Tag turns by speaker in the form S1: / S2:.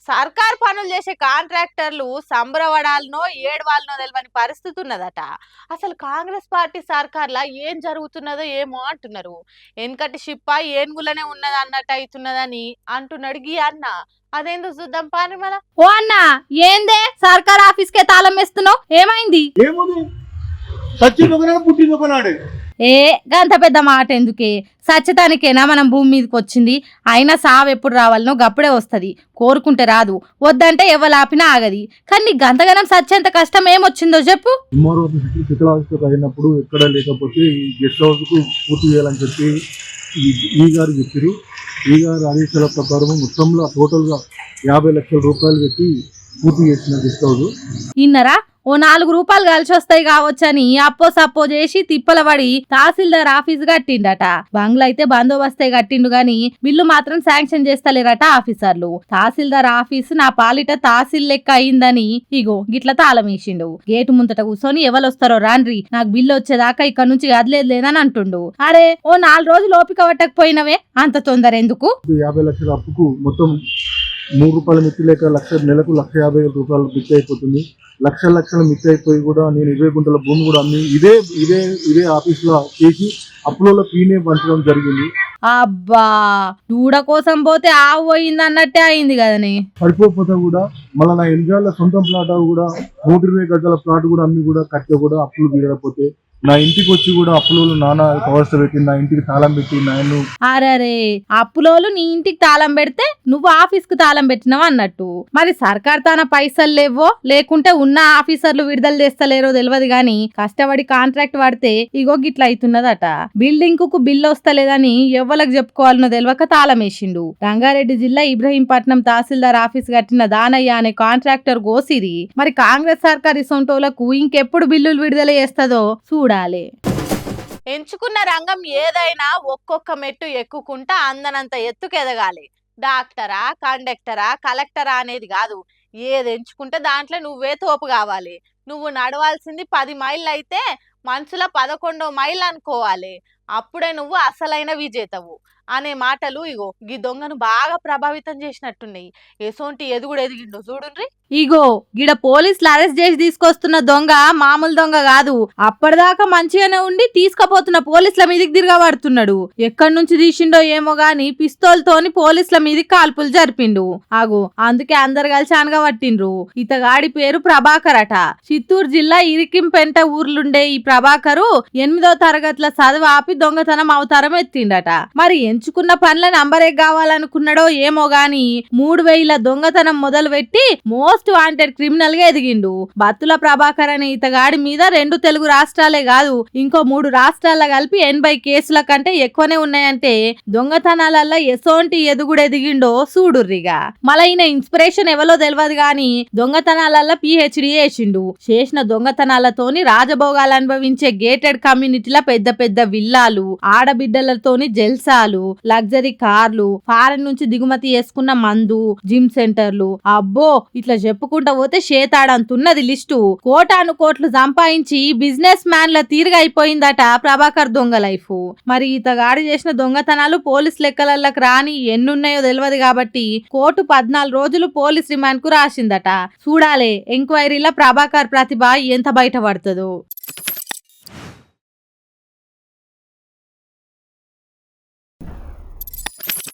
S1: సర్కార్ పనులు చేసే కాంట్రాక్టర్లు సంబరవడాలనో ఏడవాలనో తెలియని పరిస్థితి ఉన్నదట. అసలు కాంగ్రెస్ పార్టీ సర్కార్లా ఏం జరుగుతున్నదో ఏమో అంటున్నారు. వెనకటి షిప్ప ఏనుగులనే ఉన్నది అన్నట్టు అవుతున్నదని అంటున్నాడు గీ అన్న. అదేందో చూద్దాం పాని మన.
S2: ఓ అన్న, ఏందే సర్కార్ ఆఫీస్ కే తాళం వేస్తున్నావు? ఏమైంది? ఏ గంత పెద్ద మాట ఎందుకే? సత్యతానికేనా మనం భూమి మీదకి వచ్చింది? అయినా సావు ఎప్పుడు రావాలనో గప్పుడే వస్తుంది, కోరుకుంటే రాదు. వద్దంటే ఎవలాపినా ఆగది. కానీ నీ గంతగనం సత్యంత కష్టం ఏమొచ్చిందో చెప్పు.
S3: అయినప్పుడు ఎక్కడ లేకపోతే ఈ గెస్ట్ హౌస్ కు పూర్తి చేయాలని చెప్పి ఈ గారు చెప్పారు. ఈ గారు ఆదేశాల ప్రకారం మొత్తంలో టోటల్ గా 50 లక్షల రూపాయలు పెట్టి పూర్తి చేసిన గెస్ట్ హౌస్.
S2: ఇన్నరా ఓ 4 రూపాయలు కలిసి వస్తాయి కావచ్చని అప్పో సప్పో చేసి తిప్పల పడి తహసీల్దార్ ఆఫీస్ కట్టిండట. బంగ్లా అయితే బందోబస్తే కట్టిండు గాని బిల్లు మాత్రం శాంక్షన్ చేస్తలేరట ఆఫీసర్లు. తహసీల్దార్ ఆఫీస్ నా పాలిట తహసీల్ లెక్క అయిందని ఇగో గిట్ల తాళం వేసిండు. గేటు ముందట కూర్చొని ఎవరొస్తారో రాండ్రి, నాకు బిల్లు వచ్చేదాకా ఇక్కడ నుంచి కదలేదు లేదని అంటుండు. అరే ఓ 4 రోజులు ఓపిక పట్టకపోయినవే, అంత తొందర ఎందుకు?
S3: 50 లక్షల అప్పుకు మొత్తం 3 రూపాయల మిత్తి లేక నెలకు 1,50,000 రూపాయలు మిత్తి అయిపోతుంది. లక్షలు మిత్తి అయిపోయి కూడా నేను 20 గుంటల భూమి కూడా అమ్మి ఇదే ఆఫీస్ లో చేసి అప్పులలో పీనే పంచడం జరిగింది.
S2: అబ్బా, దూడ కోసం పోతే ఆవు పోయింది అన్నట్టే అయింది కదనే.
S3: పడిపోతే కూడా మళ్ళీ నా ఎన్నికల సొంతం ప్లాట్ కూడా 120 గజాల ప్లాట్ కూడా అమ్మి కూడా కట్టే కూడా అప్పులు తీరకపోతే నా ఇంటికి వచ్చి కూడా అప్పులోలు నాన్న కవర్స్ పెట్టి నా ఇంటికి తాళం పెట్టి నాయను.
S2: అరే, అప్పులోలు నీ ఇంటికి తాళం పెడితే నువ్వు ఆఫీస్ కు తాళం పెట్టినావు అన్నట్టు. మరి సర్కార్ తన పైసలు లేవో లేకుంటే ఉన్న ఆఫీసర్లు విడుదల చేస్తలేరో తెలియదు గాని కష్టపడి కాంట్రాక్ట్ పడితే ఇగో గిట్ల అవుతున్నదట. బిల్డింగ్ కు బిల్లు వస్తలేదని ఎవ్వలకు చెప్పుకోవాలనో తెలియక తాళం వేసిండు. రంగారెడ్డి జిల్లా ఇబ్రహీంపట్నం తహసీల్దార్ ఆఫీస్ కట్టిన దానయ్య అనే కాంట్రాక్టర్ గోసిరి. మరి కాంగ్రెస్ సర్కార్ ఇసొంటోళ్లకు ఇంకెప్పుడు బిల్లులు విడుదల చేస్తదో చూడాలి.
S1: ఎంచుకున్న రంగం ఏదైనా ఒక్కొక్క మెట్టు ఎక్కుకుంటా అందనంత ఎత్తుకు ఎదగాలి. డాక్టరా, కండక్టరా, కలెక్టరా అనేది కాదు. ఏది ఎంచుకుంటే దాంట్లో నువ్వే తోపు కావాలి. నువ్వు నడవాల్సింది 10 మైళ్ళు అయితే మనసులో 11వ మైళ్ళు అనుకోవాలి. అప్పుడే నువ్వు అసలైన విజేతవు అనే మాటలు ఇగో గీ దొంగను బాగా ప్రభావితం చేసినట్టున్నాయి. ఎసోంటి ఎదుగుడు ఎదిగిండో చూడుండ్రి.
S2: ఇగో గిడ పోలీసులు అరెస్ట్ చేసి తీసుకొస్తున్న దొంగ మామూలు దొంగ కాదు. అప్పటిదాకా మంచిగానే ఉండి తీసుకుపోతున్న పోలీసుల మీదకి తిరగబడుతున్నాడు. ఎక్కడి నుంచి తీసిండో ఏమో గాని పిస్తోల్ తోని పోలీసుల మీదకి కాల్పులు జరిపిండు. ఆగు, అందుకే అందరు కలిసి అనగబట్టిండ్రు. ఇతగాడి పేరు ప్రభాకర్ అట. చిత్తూరు జిల్లా ఇరికింపెంట ఊర్లుండే ఈ ప్రభాకరు 8వ తరగతిలో చదువు ఆపి దొంగతనం అవతారం ఎత్తిండట. మరి ఎంచుకున్న పనుల నంబరే కావాలనుకున్నాడో ఏమో గాని 3000 దొంగతనం మొదలు పెట్టి మోస్ట్ వాంటెడ్ క్రిమినల్ గా ఎదిగిండు. బత్తుల ప్రభాకర్ అనే ఇతగాడి మీద 2 తెలుగు రాష్ట్రాలే కాదు ఇంకో 3 రాష్ట్రాల కలిపి 80 కేసుల కంటే ఎక్కువనే ఉన్నాయంటే దొంగతనాలల్లో ఎసోంటి ఎదుగుడు ఎదిగిండో చూడుర్రిగా. మళ్ళీ ఈయన ఇన్స్పిరేషన్ ఎవరో తెలియదు గాని దొంగతనాలల్లో PhD చేసిండు. చేసిన దొంగతనాలతోని రాజభోగాలు అనుభవించే గేటెడ్ కమ్యూనిటీల పెద్ద పెద్ద విల్లాలు, ఆడబిడ్డలతోని జల్సాలు, లగ్జరీ కార్లు, ఫారెన్ నుంచి దిగుమతి చేసుకున్న మందు, జిమ్ సెంటర్లు, అబ్బో ఇట్లా చెప్పుకుంటా పోతే షేతాడంతున్నది లిస్టు. కోటాను కోట్లు సంపాదించి బిజినెస్ మ్యాన్ల తీరుగా అయిపోయిందట ప్రభాకర్ దొంగ లైఫ్. మరి ఇతగాడి చేసిన దొంగతనాలు పోలీస్ లెక్కలకి రాని ఎన్నున్నాయో తెలియదు కాబట్టి కోర్టు 14 రోజులు పోలీస్ రిమాండ్ కు రాసిందట. చూడాలే ఎంక్వైరీలో ప్రభాకర్ ప్రతిభ ఎంత బయటపడుతుందో.